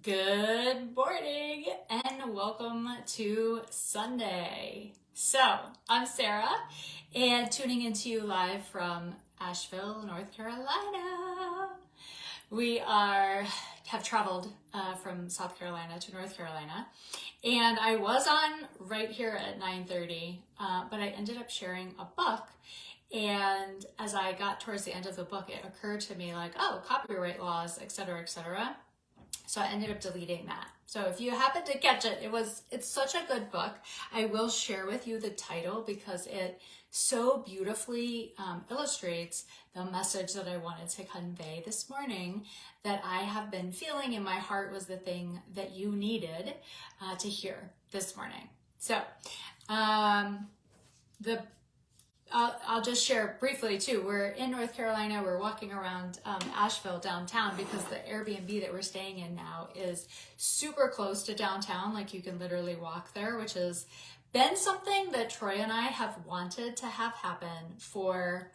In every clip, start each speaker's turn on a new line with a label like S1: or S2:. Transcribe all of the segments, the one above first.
S1: Good morning and welcome to Sunday. So, I'm Sarah and tuning into you live from Asheville, North Carolina. We have traveled from South Carolina to North Carolina, and I was on right here at 9:30, but I ended up sharing a book. And as I got towards the end of the book, it occurred to me like, oh, copyright laws, etc., etc. So I ended up deleting that. So if you happen to catch it, it's such a good book. I will share with you the title because it so beautifully illustrates the message that I wanted to convey this morning, that I have been feeling in my heart was the thing that you needed to hear this morning. So I'll just share briefly too. We're in North Carolina. We're walking around Asheville downtown because the Airbnb that we're staying in now is super close to downtown. Like you can literally walk there, which has been something that Troy and I have wanted to have happen for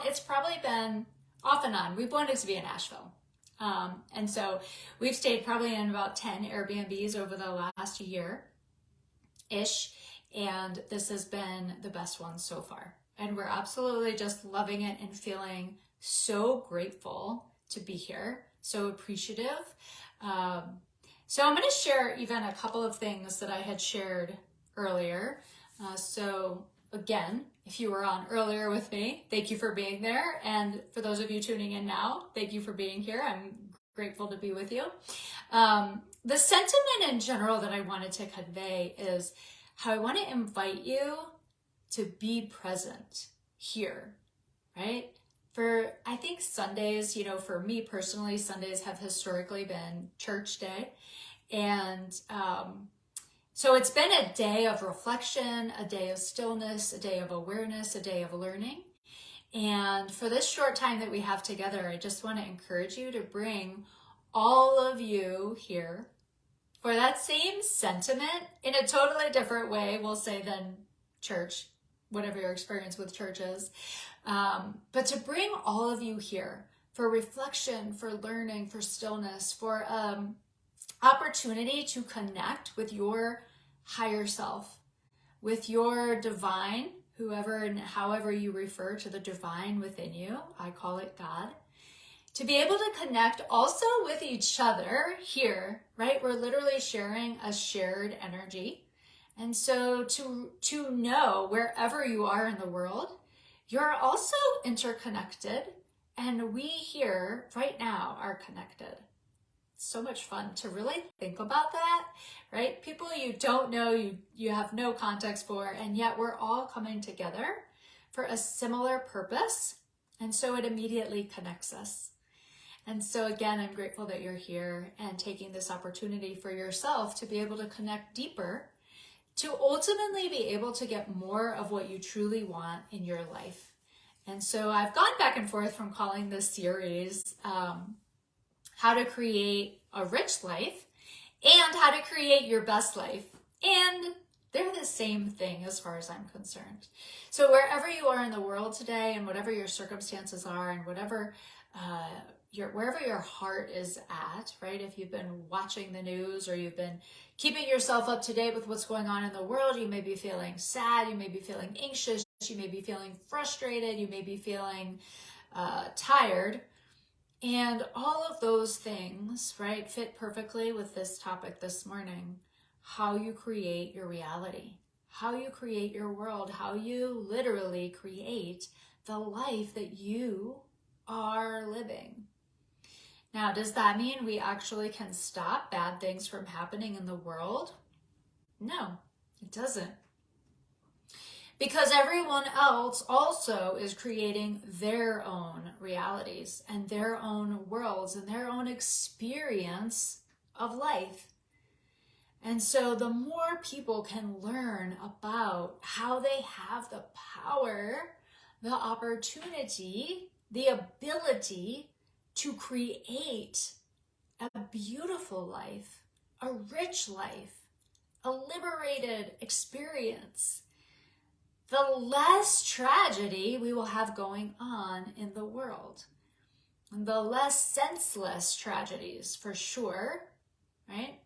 S1: it's probably been off and on. We've wanted to be in Asheville. And so we've stayed probably in about 10 Airbnbs over the last year-ish. And this has been the best one so far. And we're absolutely just loving it and feeling so grateful to be here, so appreciative. So I'm going to share even a couple of things that I had shared earlier. So again, if you were on earlier with me, thank you for being there. And for those of you tuning in now, thank you for being here. I'm grateful to be with you. The sentiment in general that I wanted to convey is how I want to invite you to be present here, right? I think Sundays, for me personally, Sundays have historically been church day. And so it's been a day of reflection, a day of stillness, a day of awareness, a day of learning. And for this short time that we have together, I just want to encourage you to bring all of you here for that same sentiment in a totally different way, we'll say, than church, whatever your experience with church is. But to bring all of you here for reflection, for learning, for stillness, for opportunity to connect with your higher self, with your divine, whoever and however you refer to the divine within you. I call it God. To be able to connect also with each other here, right? We're literally sharing a shared energy. And so to know wherever you are in the world, you're also interconnected. And we here right now are connected. It's so much fun to really think about that, right? People you don't know, you have no context for, and yet we're all coming together for a similar purpose. And so it immediately connects us. And so again, I'm grateful that you're here and taking this opportunity for yourself to be able to connect deeper, to ultimately be able to get more of what you truly want in your life. And so I've gone back and forth from calling this series How to Create a Rich Life and How to Create Your Best Life. And they're the same thing as far as I'm concerned. So wherever you are in the world today and whatever your circumstances are and whatever wherever your heart is at, right? If you've been watching the news or you've been keeping yourself up to date with what's going on in the world, you may be feeling sad, you may be feeling anxious, you may be feeling frustrated, you may be feeling tired. And all of those things, right, fit perfectly with this topic this morning. How you create your reality, how you create your world, how you literally create the life that you are living. Now, does that mean we actually can stop bad things from happening in the world? No, it doesn't. Because everyone else also is creating their own realities and their own worlds and their own experience of life. And so the more people can learn about how they have the power, the opportunity, the ability to create a beautiful life, a rich life, a liberated experience, the less tragedy we will have going on in the world. the less senseless tragedies, for sure, right?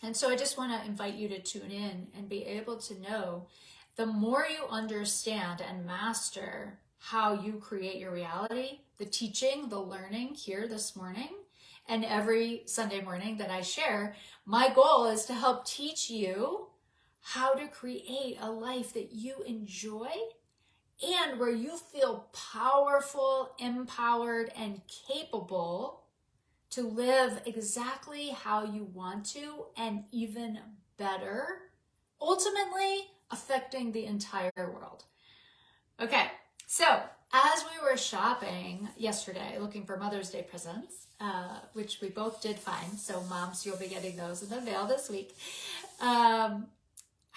S1: And so I just want to invite you to tune in and be able to know the more you understand and master how you create your reality, the teaching, the learning here this morning, and every Sunday morning that I share, my goal is to help teach you how to create a life that you enjoy and where you feel powerful, empowered, and capable to live exactly how you want to and even better, ultimately affecting the entire world. Okay, so as we were shopping yesterday looking for Mother's Day presents, which we both did find, so moms, you'll be getting those in the mail this week, I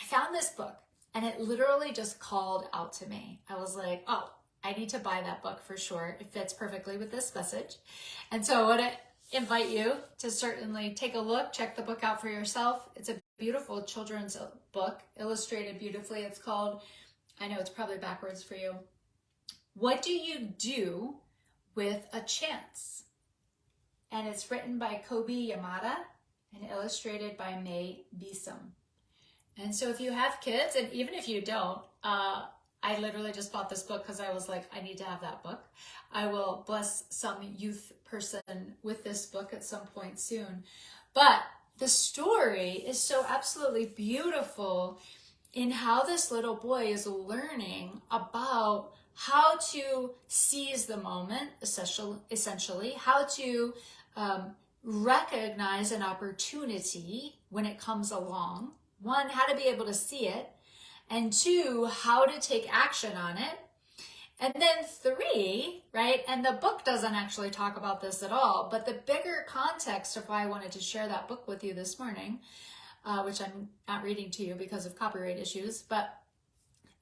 S1: found this book and it literally just called out to me. I was like, oh, I need to buy that book for sure. It fits perfectly with this message. And so I want to invite you to certainly take a look, check the book out for yourself. It's a beautiful children's book, illustrated beautifully. It's called, I know it's probably backwards for you, What Do You Do with a Chance? And it's written by Kobe Yamada and illustrated by May Beeson. And so if you have kids, and even if you don't, I literally just bought this book because I was like, I need to have that book. I will bless some youth person with this book at some point soon. But the story is so absolutely beautiful in how this little boy is learning about how to seize the moment, essentially, how to recognize an opportunity when it comes along. One, how to be able to see it, and two, how to take action on it. And then three, right, and the book doesn't actually talk about this at all, but the bigger context of why I wanted to share that book with you this morning, which I'm not reading to you because of copyright issues, but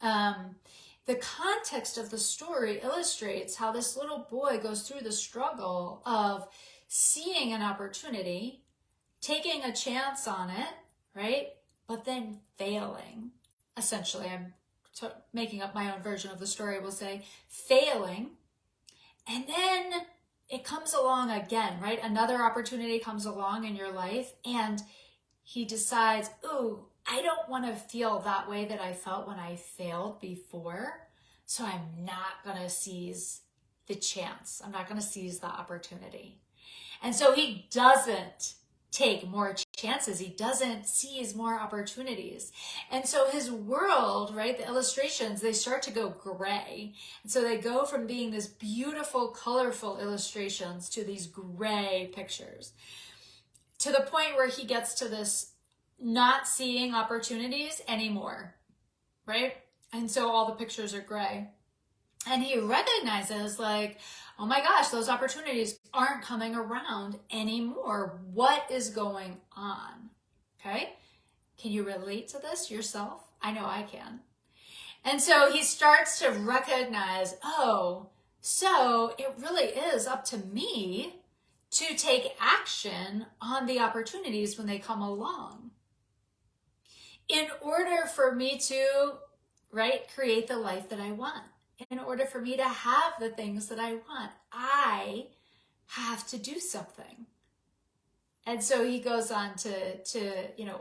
S1: the context of the story illustrates how this little boy goes through the struggle of seeing an opportunity, taking a chance on it, right, but then failing. Essentially, I'm making up my own version of the story, we'll say, failing, and then it comes along again, right? Another opportunity comes along in your life, and he decides, ooh, I don't want to feel that way that I felt when I failed before, so I'm not going to seize the chance. I'm not going to seize the opportunity. And so he doesn't take more chances. He doesn't seize more opportunities. And so his world, right, the illustrations, they start to go gray. And so they go from being this beautiful, colorful illustrations to these gray pictures, to the point where he gets to this not seeing opportunities anymore, right? And so all the pictures are gray. And he recognizes, like, oh my gosh, those opportunities aren't coming around anymore. What is going on? Okay? Can you relate to this yourself? I know I can. And so he starts to recognize, oh, so it really is up to me to take action on the opportunities when they come along, in order for me to, right, create the life that I want. In order for me to have the things that I want, I have to do something. And so he goes on to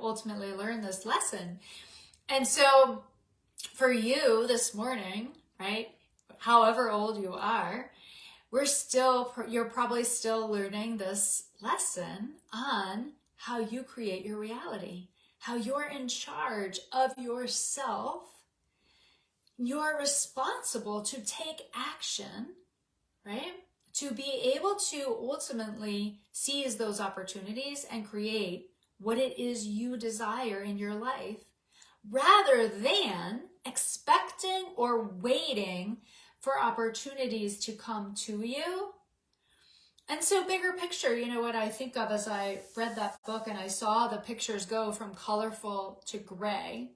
S1: ultimately learn this lesson. And so for you this morning, right, however old you are, you're probably still learning this lesson on how you create your reality, how you're in charge of yourself. You're responsible to take action, right? To be able to ultimately seize those opportunities and create what it is you desire in your life, rather than expecting or waiting for opportunities to come to you. And so bigger picture, what I think of as I read that book and I saw the pictures go from colorful to gray,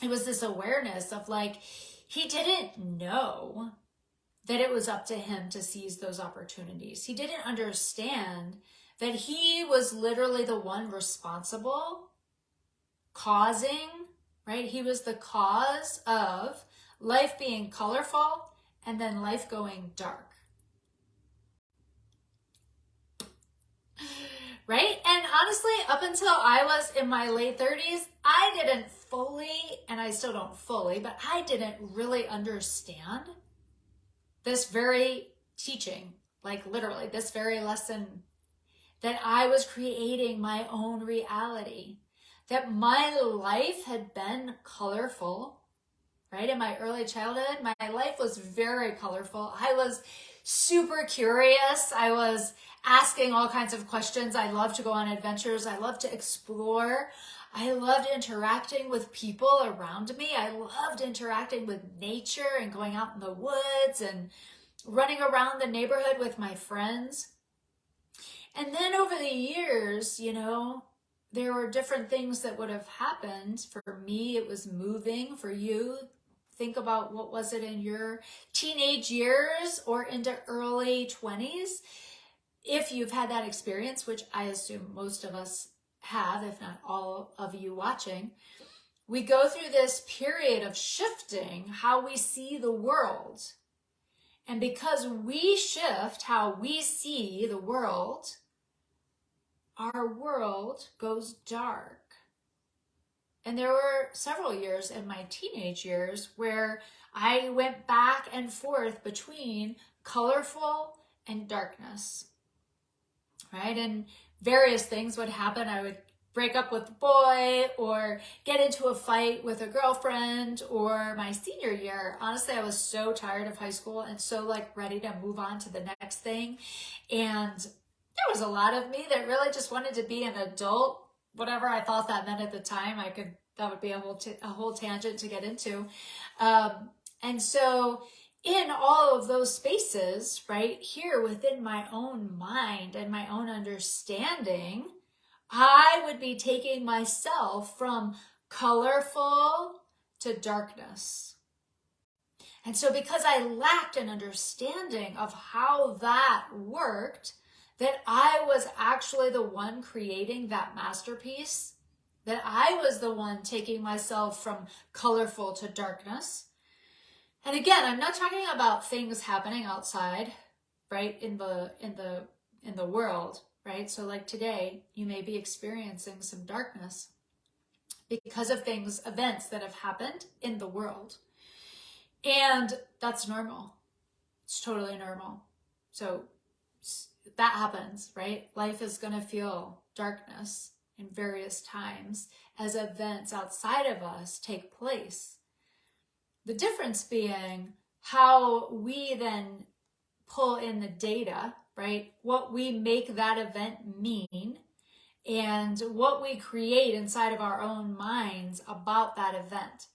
S1: it was this awareness of, like, he didn't know that it was up to him to seize those opportunities. He didn't understand that he was literally the one responsible, causing, right? He was the cause of life being colorful and then life going dark. honestly, up until I was in my late 30s, I didn't fully, and I still don't fully, but I didn't really understand this very teaching, like literally this very lesson, that I was creating my own reality, that my life had been colorful, right? In my early childhood, my life was very colorful. I was super curious. I was asking all kinds of questions. I loved to go on adventures. I loved to explore. I loved interacting with people around me. I loved interacting with nature and going out in the woods and running around the neighborhood with my friends. And then over the years, you know, there were different things that would have happened. For me, it was moving. For you, think about what was it in your teenage years or into early 20s. If you've had that experience, which I assume most of us have, if not all of you watching, we go through this period of shifting how we see the world. And because we shift how we see the world, our world goes dark. And there were several years in my teenage years where I went back and forth between colorful and darkness, right? And various things would happen. I would break up with a boy or get into a fight with a girlfriend. Or my senior year, honestly, I was so tired of high school and so like ready to move on to the next thing. And there was a lot of me that really just wanted to be an adult, whatever I thought that meant at the time. That would be a whole tangent to get into. And so in all of those spaces, right here within my own mind and my own understanding, I would be taking myself from colorful to darkness. And so because I lacked an understanding of how that worked, that I was actually the one creating that masterpiece, that I was the one taking myself from colorful to darkness. And again, I'm not talking about things happening outside, right, in the world, right? So like today, you may be experiencing some darkness because of events that have happened in the world. And that's normal. It's totally normal. So that happens, right? Life is going to feel darkness in various times as events outside of us take place. The difference being how we then pull in the data, right? What we make that event mean and what we create inside of our own minds about that event.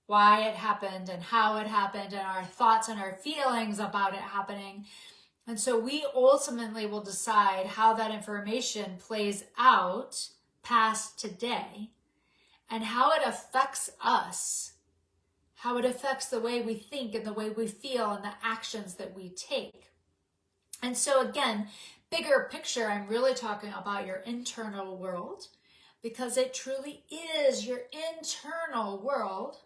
S1: Why it happened and how it happened and our thoughts and our feelings about it happening. And so we ultimately will decide how that information plays out past today and how it affects us, how it affects the way we think and the way we feel and the actions that we take. And so again, bigger picture, I'm really talking about your internal world, because it truly is your internal world,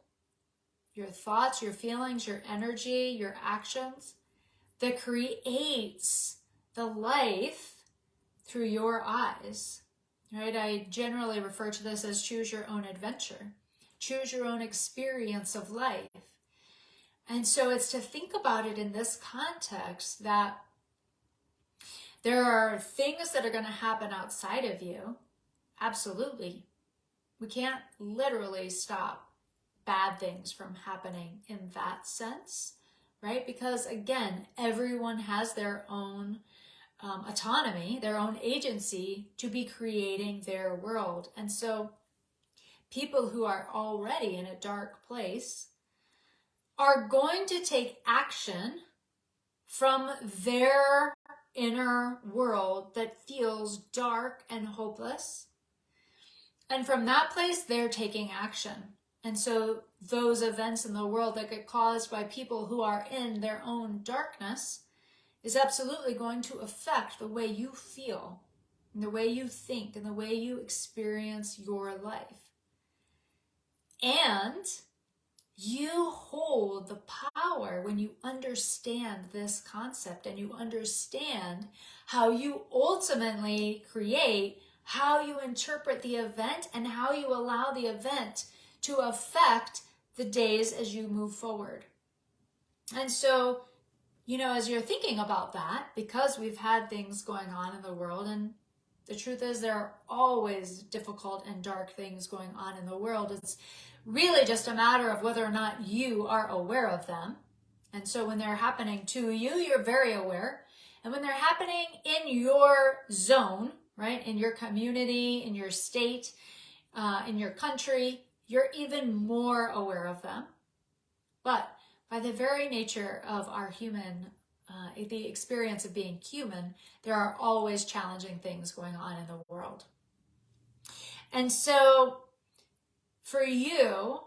S1: your thoughts, your feelings, your energy, your actions, that creates the life through your eyes, right? I generally refer to this as choose your own adventure, choose your own experience of life. And so it's to think about it in this context that there are things that are going to happen outside of you. Absolutely. We can't literally stop bad things from happening in that sense, right? Because again, everyone has their own autonomy, their own agency to be creating their world. And so people who are already in a dark place are going to take action from their inner world that feels dark and hopeless. And from that place, they're taking action. And so those events in the world that get caused by people who are in their own darkness is absolutely going to affect the way you feel, and the way you think, and the way you experience your life. And you hold the power when you understand this concept and you understand how you ultimately create how you interpret the event and how you allow the event to affect the days as you move forward. And so, as you're thinking about that, because we've had things going on in the world, and the truth is there are always difficult and dark things going on in the world. It's really just a matter of whether or not you are aware of them. And so when they're happening to you, you're very aware. And when they're happening in your zone, right, in your community, in your state, in your country, you're even more aware of them. But by the very nature of our human, the experience of being human, there are always challenging things going on in the world. And so for you,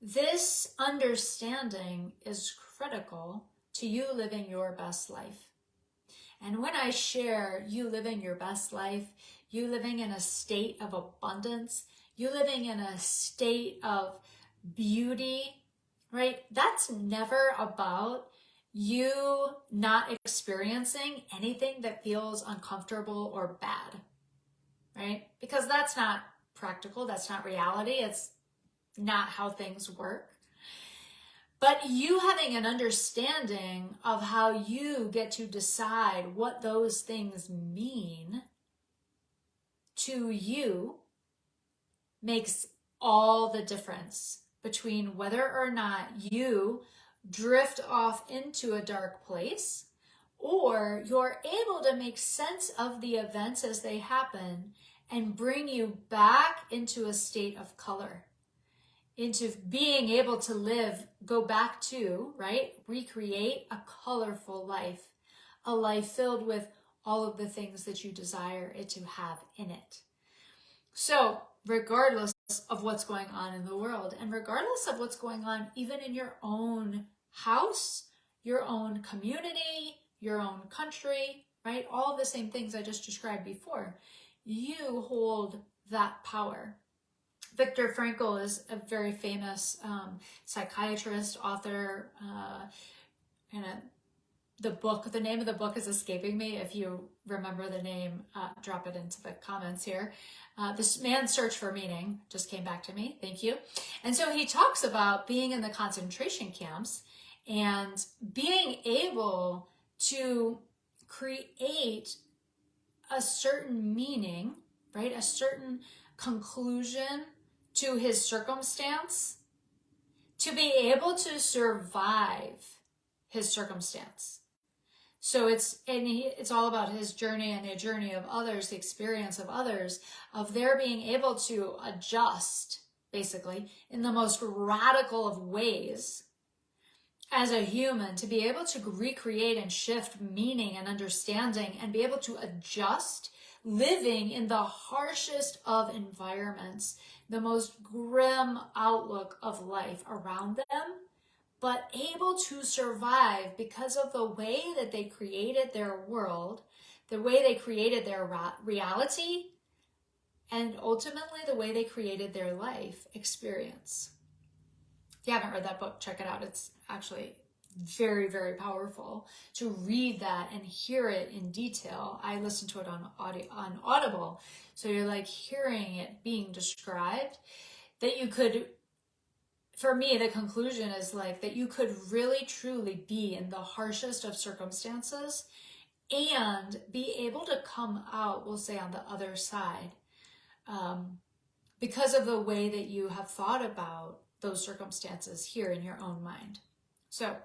S1: this understanding is critical to you living your best life. And when I share you living your best life, you living in a state of abundance, you living in a state of beauty, right? That's never about you not experiencing anything that feels uncomfortable or bad, right? Because that's not practical, that's not reality, it's not how things work. But you having an understanding of how you get to decide what those things mean to you makes all the difference between whether or not you drift off into a dark place or you're able to make sense of the events as they happen and bring you back into a state of color, into being able to live, go back to, right, recreate a colorful life, a life filled with all of the things that you desire it to have in it. So regardless of what's going on in the world, and regardless of what's going on even in your own house, your own community, your own country, right, all the same things I just described before, you hold that power. Viktor Frankl is a very famous psychiatrist, author, and the name of the book is escaping me. If you remember the name, drop it into the comments here. This Man's Search for Meaning just came back to me. Thank you. And so he talks about being in the concentration camps and being able to create a certain meaning, right? A certain conclusion to his circumstance, to be able to survive his circumstance. So it's all about his journey and the journey of others, the experience of others, of their being able to adjust, basically, in the most radical of ways as a human, to be able to recreate and shift meaning and understanding and be able to adjust, living in the harshest of environments, the most grim outlook of life around them, but able to survive because of the way that they created their world, the way they created their reality, and ultimately the way they created their life experience. If you haven't read that book, check it out. It's actually very, very powerful to read that and hear it in detail. I listened to it on Audible. So you're like hearing it being described, that you could, for me, the conclusion is like that you could really truly be in the harshest of circumstances and be able to come out, we'll say, on the other side, because of the way that you have thought about those circumstances here in your own mind. So,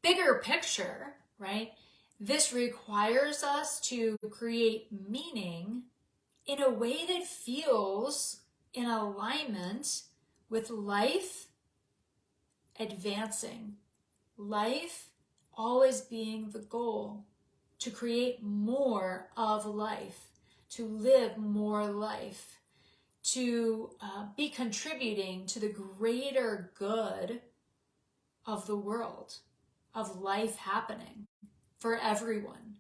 S1: bigger picture, right? This requires us to create meaning in a way that feels in alignment with life advancing, life always being the goal, to create more of life, to live more life, to be contributing to the greater good of the world, of life happening for everyone.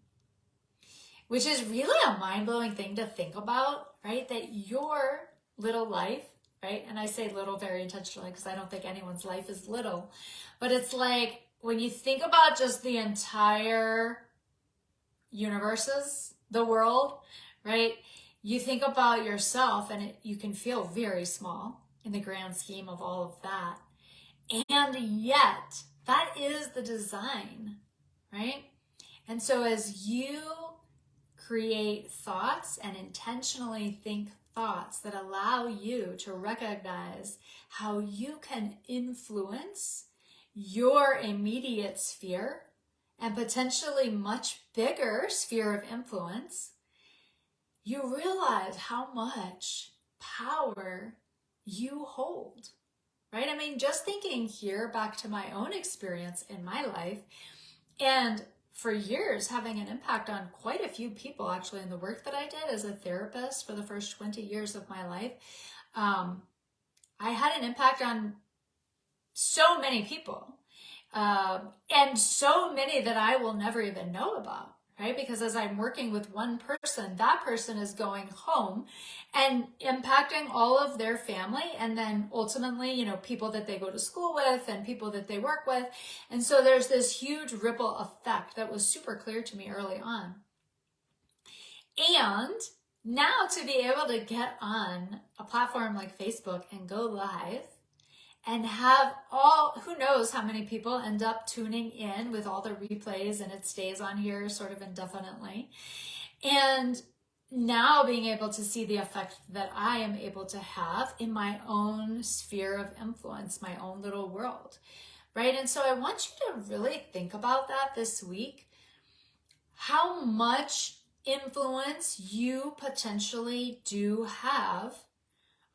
S1: Which is really a mind-blowing thing to think about, right? That your little life, right? And I say little very intentionally because I don't think anyone's life is little. But it's like when you think about just the entire universes, the world, right? You think about yourself and you can feel very small in the grand scheme of all of that. And yet, that is the design, right? And so as you create thoughts and intentionally think thoughts that allow you to recognize how you can influence your immediate sphere and potentially much bigger sphere of influence, you realize how much power you hold, right? I mean, just thinking here back to my own experience in my life, and for years having an impact on quite a few people actually in the work that I did as a therapist for the first 20 years of my life. I had an impact on so many people, and so many that I will never even know about, right? Because as I'm working with one person, that person is going home and impacting all of their family, and then ultimately, people that they go to school with and people that they work with. And so there's this huge ripple effect that was super clear to me early on. And now to be able to get on a platform like Facebook and go live and have who knows how many people end up tuning in with all the replays, and it stays on here sort of indefinitely. And now being able to see the effect that I am able to have in my own sphere of influence, my own little world, right? And so I want you to really think about that this week, how much influence you potentially do have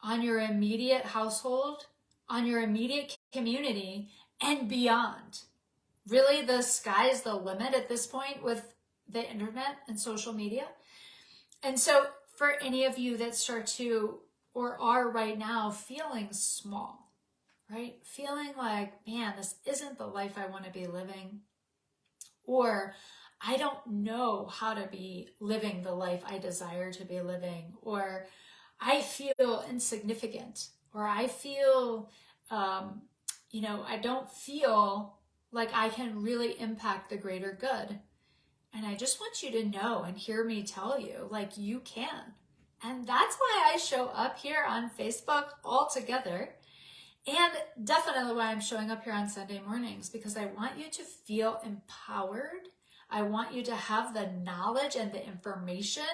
S1: on your immediate household, on your immediate community, and beyond. Really, the sky's the limit at this point with the internet and social media. And so for any of you that start to, or are right now feeling small, right? Feeling like, man, this isn't the life I want to be living. Or I don't know how to be living the life I desire to be living. Or I feel insignificant, or I feel, I don't feel like I can really impact the greater good. And I just want you to know and hear me tell you, like, you can. And that's why I show up here on Facebook all together. And definitely why I'm showing up here on Sunday mornings, because I want you to feel empowered. I want you to have the knowledge and the information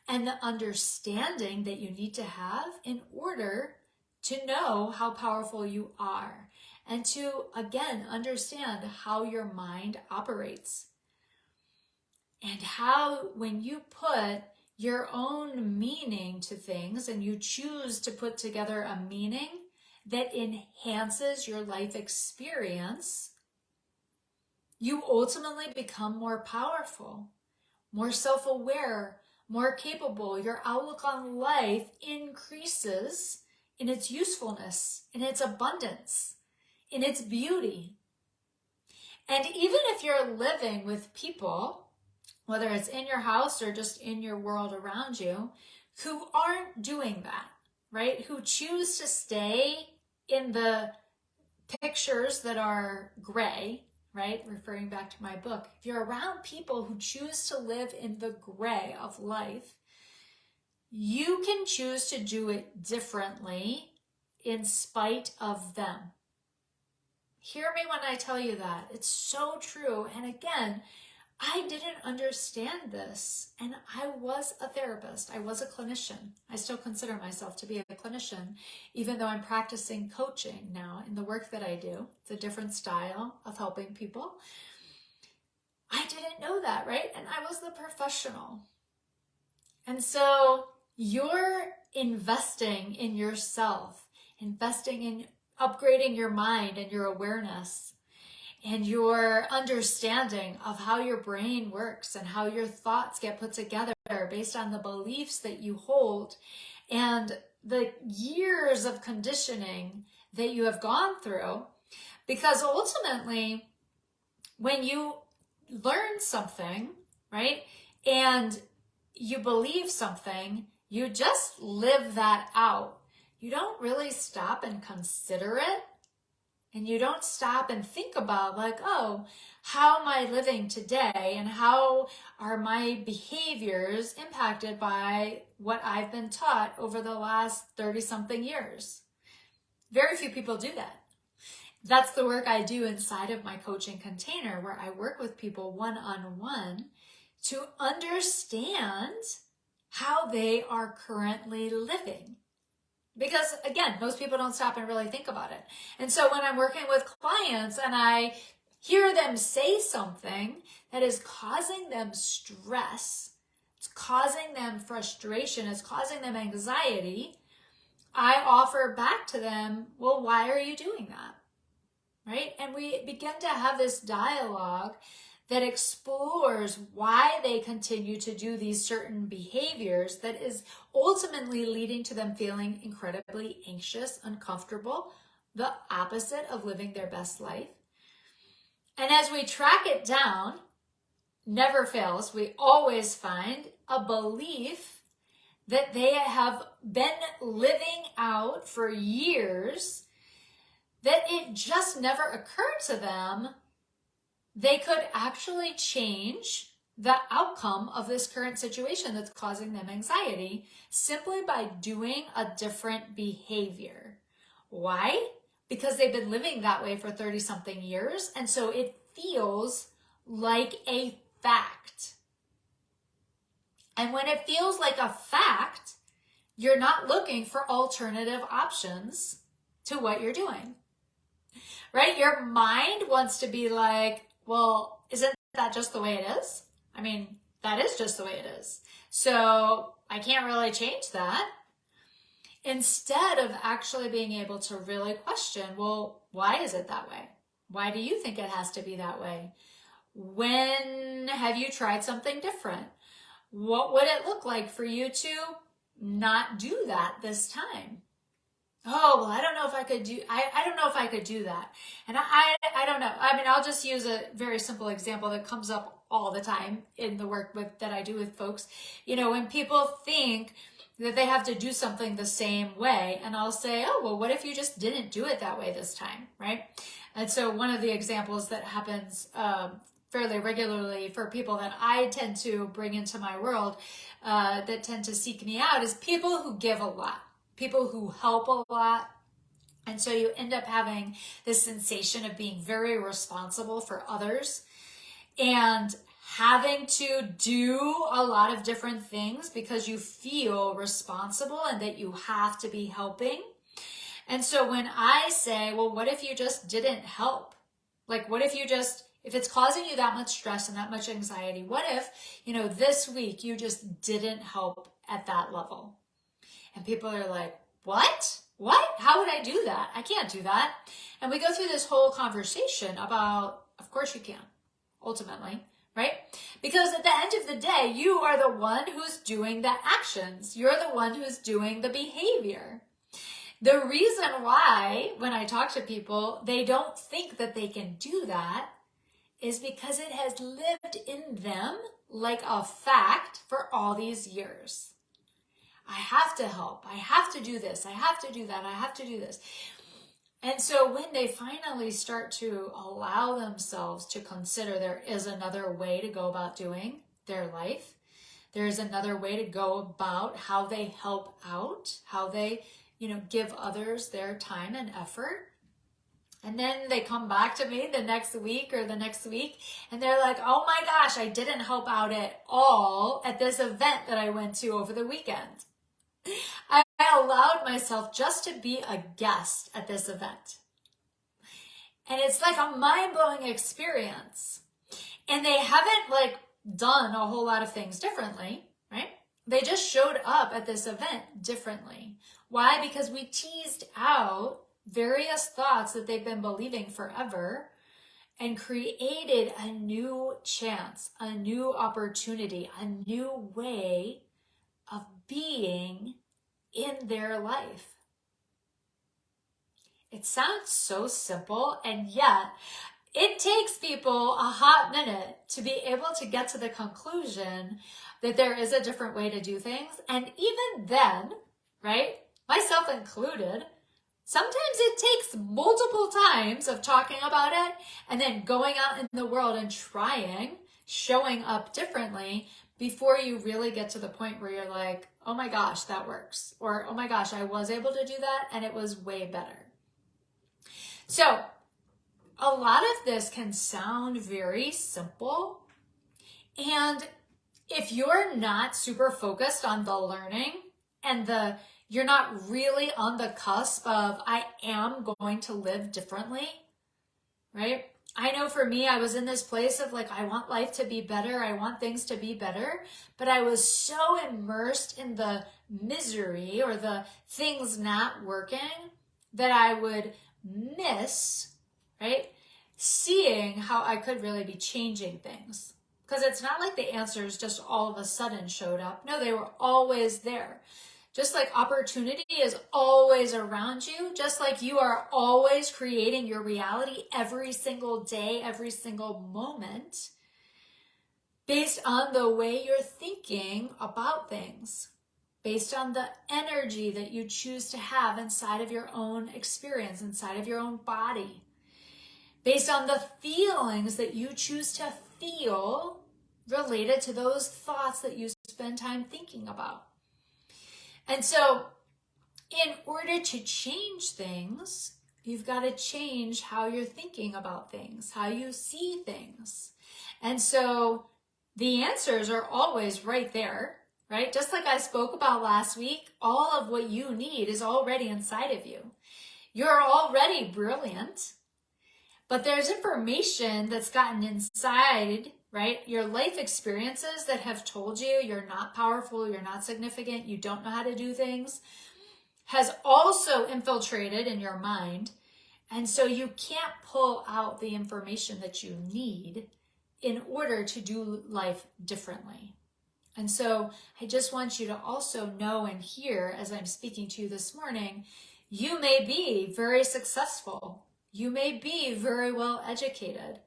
S1: and the understanding that you need to have in order to know how powerful you are, and to, again, understand how your mind operates. And how, when you put your own meaning to things and you choose to put together a meaning that enhances your life experience, you ultimately become more powerful, more self-aware, more capable. Your outlook on life increases in its usefulness, in its abundance, in its beauty. And even if you're living with people, whether it's in your house or just in your world around you, who aren't doing that, right? Who choose to stay in the pictures that are gray, right? Referring back to my book. If you're around people who choose to live in the gray of life, you can choose to do it differently in spite of them. Hear me when I tell you that. It's so true. And again, I didn't understand this, and I was a therapist. I was a clinician. I still consider myself to be a clinician, even though I'm practicing coaching now in the work that I do. It's a different style of helping people. I didn't know that, right? And I was the professional. And so you're investing in yourself, investing in upgrading your mind and your awareness, and your understanding of how your brain works and how your thoughts get put together based on the beliefs that you hold and the years of conditioning that you have gone through. Because ultimately, when you learn something, right, and you believe something, you just live that out. You don't really stop and consider it. And you don't stop and think about, like, oh, how am I living today and how are my behaviors impacted by what I've been taught over the last 30 something years? Very few people do that. That's the work I do inside of my coaching container, where I work with people one-on-one to understand how they are currently living. Because again, most people don't stop and really think about it. And so when I'm working with clients and I hear them say something that is causing them stress, it's causing them frustration, it's causing them anxiety, I offer back to them, well, why are you doing that? Right? And we begin to have this dialogue that explores why they continue to do these certain behaviors that is ultimately leading to them feeling incredibly anxious, uncomfortable, the opposite of living their best life. And as we track it down, never fails, we always find a belief that they have been living out for years, that it just never occurred to them they could actually change the outcome of this current situation that's causing them anxiety simply by doing a different behavior. Why? Because they've been living that way for 30 something years, and so it feels like a fact. And when it feels like a fact, you're not looking for alternative options to what you're doing, right? Your mind wants to be like, well, isn't that just the way it is? I mean, that is just the way it is. So I can't really change that. Instead of actually being able to really question, well, why is it that way? Why do you think it has to be that way? When have you tried something different? What would it look like for you to not do that this time? Oh, well, I don't know if I could do, I don't know if I could do that. And I don't know. I mean, I'll just use a very simple example that comes up all the time in the work that I do with folks. You know, when people think that they have to do something the same way, and I'll say, oh, well, what if you just didn't do it that way this time, right? And so one of the examples that happens fairly regularly for people that I tend to bring into my world that tend to seek me out is people who give a lot. People who help a lot. And so you end up having this sensation of being very responsible for others and having to do a lot of different things because you feel responsible and that you have to be helping. And so when I say, well, what if you just didn't help? Like, what if you just, if it's causing you that much stress and that much anxiety, what if, this week you just didn't help at that level? And people are like, what? What? How would I do that? I can't do that. And we go through this whole conversation about, of course you can, ultimately, right? Because at the end of the day, you are the one who's doing the actions. You're the one who's doing the behavior. The reason why, when I talk to people, they don't think that they can do that is because it has lived in them like a fact for all these years. I have to help. I have to do this. I have to do that. I have to do this. And so when they finally start to allow themselves to consider there is another way to go about doing their life, there's another way to go about how they help out, how they, give others their time and effort. And then they come back to me the next week or the next week and they're like, oh my gosh, I didn't help out at all at this event that I went to over the weekend. I allowed myself just to be a guest at this event. And it's like a mind-blowing experience. And they haven't done a whole lot of things differently, right? They just showed up at this event differently. Why? Because we teased out various thoughts that they've been believing forever and created a new chance, a new opportunity, a new way of being in their life. It sounds so simple, and yet it takes people a hot minute to be able to get to the conclusion that there is a different way to do things. And even then, right, myself included, Sometimes it takes multiple times of talking about it and then going out in the world and trying, showing up differently before you really get to the point where you're like, oh my gosh, that works. Or, oh my gosh, I was able to do that and it was way better. So a lot of this can sound very simple. And if you're not super focused on the learning and you're not really on the cusp of, I am going to live differently, right? I know for me, I was in this place of like, I want life to be better. I want things to be better. But I was so immersed in the misery or the things not working that I would miss, right? Seeing how I could really be changing things. Because it's not like the answers just all of a sudden showed up. No, they were always there. Just like opportunity is always around you, just like you are always creating your reality every single day, every single moment, based on the way you're thinking about things, based on the energy that you choose to have inside of your own experience, inside of your own body, based on the feelings that you choose to feel related to those thoughts that you spend time thinking about. And so in order to change things, you've got to change how you're thinking about things, how you see things. And so the answers are always right there, right? Just like I spoke about last week, all of what you need is already inside of you. You're already brilliant, but there's information that's gotten inside, right? Your life experiences that have told you you're not powerful, you're not significant, you don't know how to do things, has also infiltrated in your mind. And so you can't pull out the information that you need in order to do life differently. And so I just want you to also know and hear, as I'm speaking to you this morning, you may be very successful. You may be very well educated.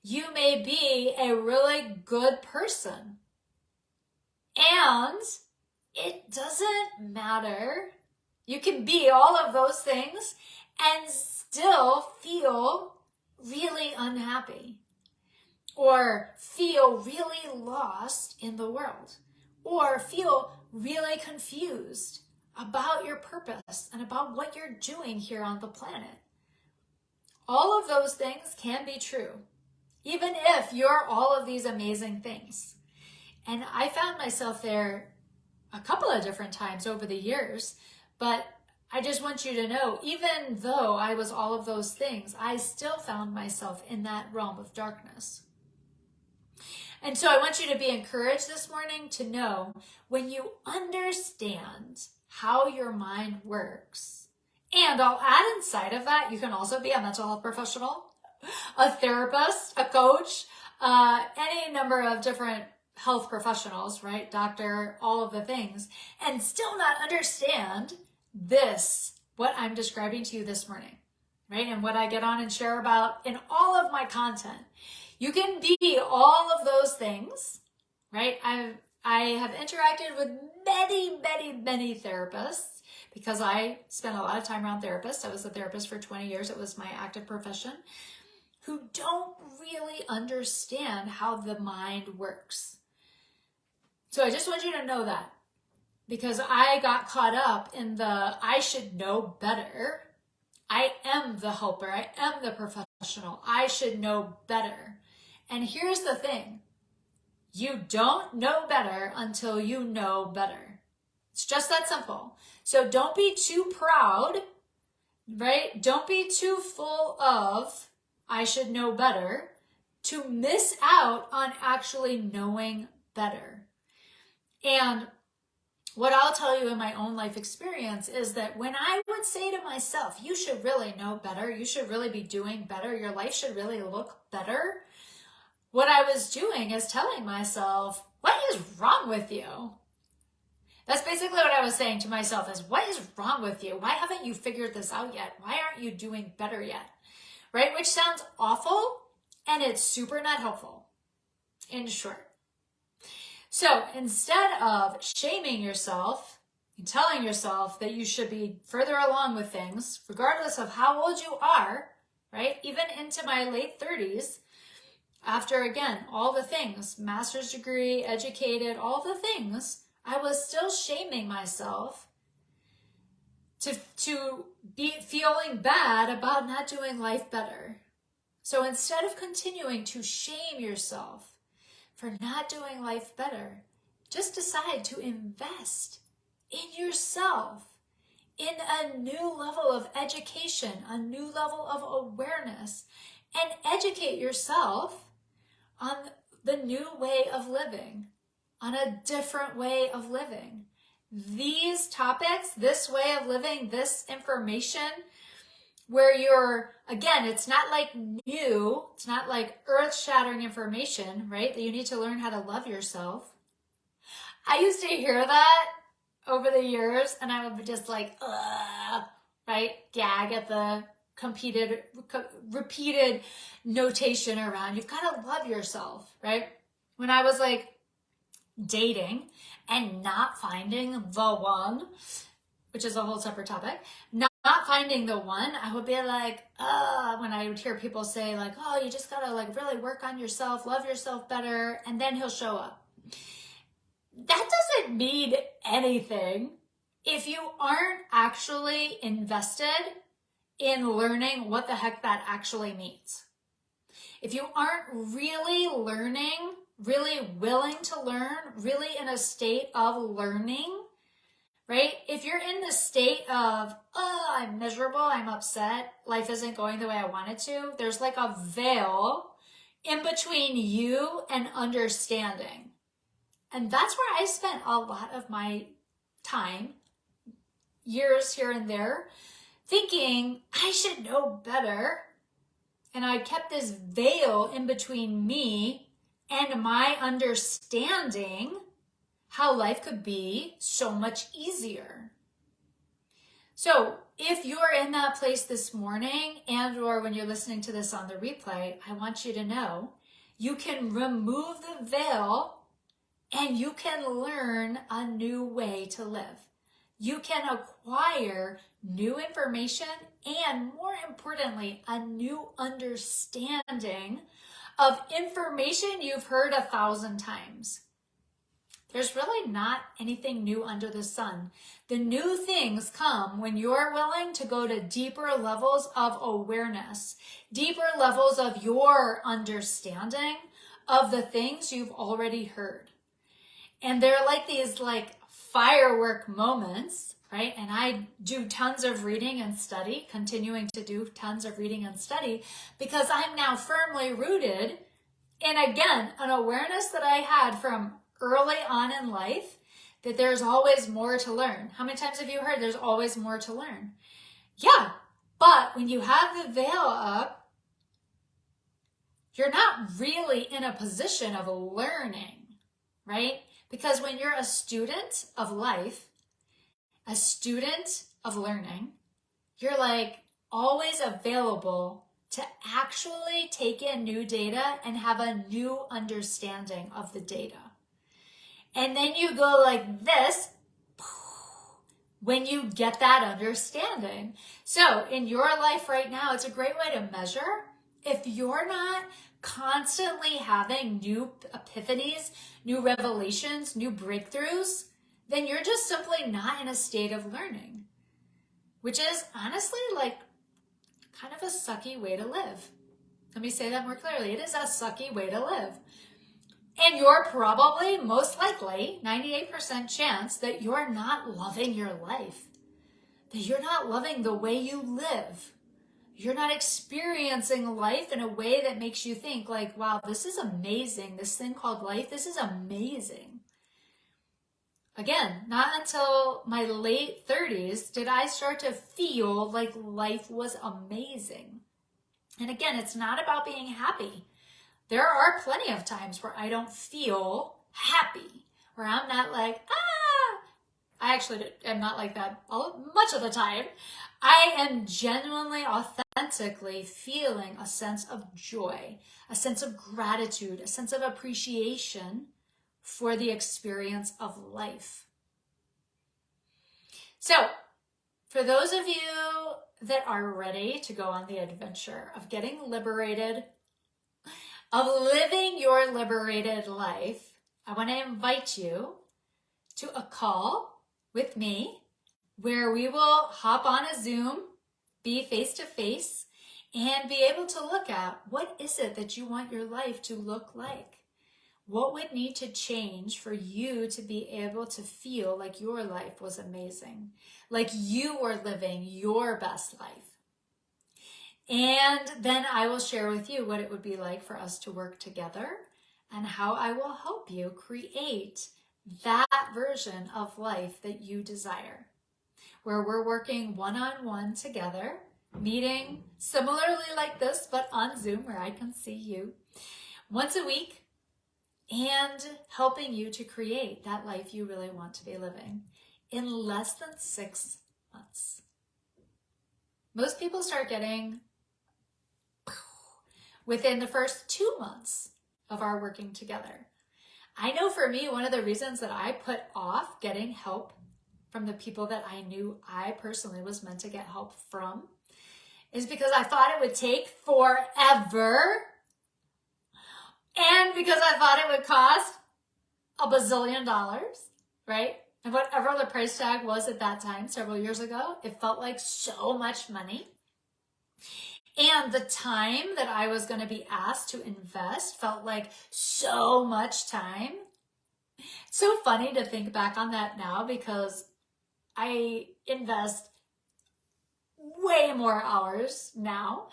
S1: You may be a really good person. And it doesn't matter. You can be all of those things and still feel really unhappy or feel really lost in the world or feel really confused about your purpose and about what you're doing here on the planet. All of those things can be true, even if you're all of these amazing things. And I found myself there a couple of different times over the years, but I just want you to know, even though I was all of those things, I still found myself in that realm of darkness. And so I want you to be encouraged this morning to know when you understand how your mind works, and I'll add inside of that, you can also be a mental health professional, a therapist, a coach, any number of different health professionals, right? Doctor, all of the things, and still not understand this, what I'm describing to you this morning, right? And what I get on and share about in all of my content. You can be all of those things, right? I have interacted with many therapists because I spent a lot of time around therapists. I was a therapist for 20 years. It was my active profession, who don't really understand how the mind works. So I just want you to know that, because I got caught up in the I should know better. I am the helper. I am the professional. I should know better. And here's the thing. You don't know better until you know better. It's just that simple. So don't be too proud, right? Don't be too full of I should know better to miss out on actually knowing better. And what I'll tell you in my own life experience is that when I would say to myself, you should really know better, you should really be doing better, your life should really look better, what I was doing is telling myself, what is wrong with you? That's basically what I was saying to myself is, what is wrong with you? Why haven't you figured this out yet? Why aren't you doing better yet? Right? Which sounds awful, and it's super not helpful, in short. So instead of shaming yourself, and telling yourself that you should be further along with things, regardless of how old you are, right? Even into my late 30s, after, again, all the things, master's degree, educated, all the things, I was still shaming myself to be feeling bad about not doing life better. So instead of continuing to shame yourself for not doing life better, just decide to invest in yourself, in a new level of education, a new level of awareness, and educate yourself on the new way of living, on a different way of living. These topics, this way of living, this information, where you're, again, it's not like new, it's not like earth-shattering information, right? That you need to learn how to love yourself. I used to hear that over the years, and I would be just like, ugh, right? Gag at the repeated notation around, you've got to love yourself, right? When I was like dating and not finding the one, which is a whole separate topic, not finding the one, I would be like, when I would hear people say like, oh, you just got to like really work on yourself, love yourself better, and then he'll show up. That doesn't mean anything if you aren't actually invested in learning what the heck that actually means. If you aren't really learning, really willing to learn, really in a state of learning, right? If you're in the state of, oh, I'm miserable, I'm upset, life isn't going the way I want it to, there's like a veil in between you and understanding. And that's where I spent a lot of my time, years here and there, thinking I should know better. And I kept this veil in between me and my understanding how life could be so much easier. So if you're in that place this morning and or when you're listening to this on the replay, I want you to know you can remove the veil and you can learn a new way to live. You can acquire new information and, more importantly, a new understanding of information you've heard 1,000 times. There's really not anything new under the sun. The new things come when you're willing to go to deeper levels of awareness, deeper levels of your understanding of the things you've already heard. And they're like these like firework moments, right? And I do tons of reading and study, continuing to do tons of reading and study, because I'm now firmly rooted in, again, an awareness that I had from early on in life that there's always more to learn. How many times have you heard there's always more to learn? Yeah, but when you have the veil up, you're not really in a position of learning, right? Because when you're a student of life, a student of learning, you're like always available to actually take in new data and have a new understanding of the data. And then you go like this when you get that understanding. So in your life right now, it's a great way to measure. If you're not constantly having new epiphanies, new revelations, new breakthroughs, then you're just simply not in a state of learning, which is honestly like kind of a sucky way to live. Let me say that more clearly. It is a sucky way to live. And you're probably, most likely, 98% chance that you're not loving your life, that you're not loving the way you live. You're not experiencing life in a way that makes you think like, wow, this is amazing. This thing called life, this is amazing. Again, not until my late 30s did I start to feel like life was amazing. And again, it's not about being happy. There are plenty of times where I don't feel happy, where I'm not like, I actually am not like that much of the time. I am genuinely, authentically feeling a sense of joy, a sense of gratitude, a sense of appreciation for the experience of life. So, for those of you that are ready to go on the adventure of getting liberated, of living your liberated life, I want to invite you to a call with me where we will hop on a Zoom, be face to face, and be able to look at what is it that you want your life to look like? What would need to change for you to be able to feel like your life was amazing, like you were living your best life? And then I will share with you what it would be like for us to work together and how I will help you create that version of life that you desire, where we're working one-on-one together, meeting similarly like this, but on Zoom where I can see you once a week, and helping you to create that life you really want to be living in less than 6 months. Most people start getting within the first 2 months of our working together. I know for me, one of the reasons that I put off getting help from the people that I knew I personally was meant to get help from is because I thought it would take forever, and because I thought it would cost $1 bazillion, right? And whatever the price tag was at that time, several years ago, it felt like so much money. And the time that I was going to be asked to invest felt like so much time. It's so funny to think back on that now because I invest way more hours now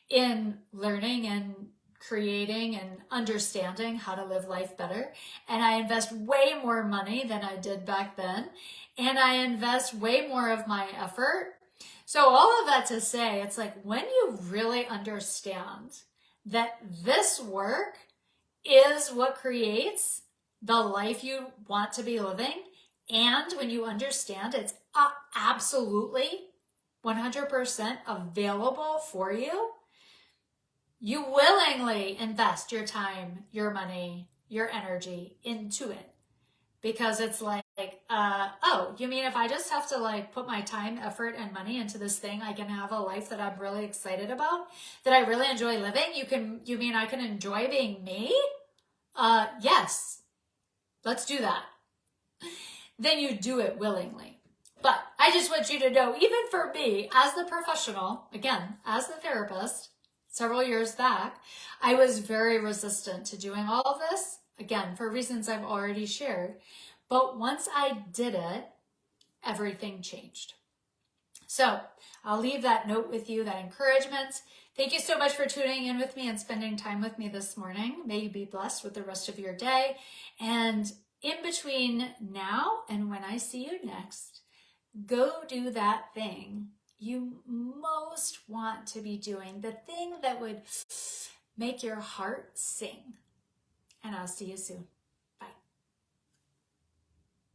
S1: in learning and creating and understanding how to live life better. And I invest way more money than I did back then. And I invest way more of my effort. So all of that to say, it's like when you really understand that this work is what creates the life you want to be living, and when you understand it's absolutely 100% available for you, you willingly invest your time, your money, your energy into it. Because it's like, oh, you mean if I just have to like put my time, effort, and money into this thing, I can have a life that I'm really excited about, that I really enjoy living? You mean I can enjoy being me? Yes, let's do that. Then you do it willingly. But I just want you to know, even for me, as the professional, again, as the therapist, several years back, I was very resistant to doing all of this, again, for reasons I've already shared. But once I did it, everything changed. So I'll leave that note with you, that encouragement. Thank you so much for tuning in with me and spending time with me this morning. May you be blessed with the rest of your day. And in between now and when I see you next, go do that thing you most want to be doing, the thing that would make your heart sing. And I'll see you soon.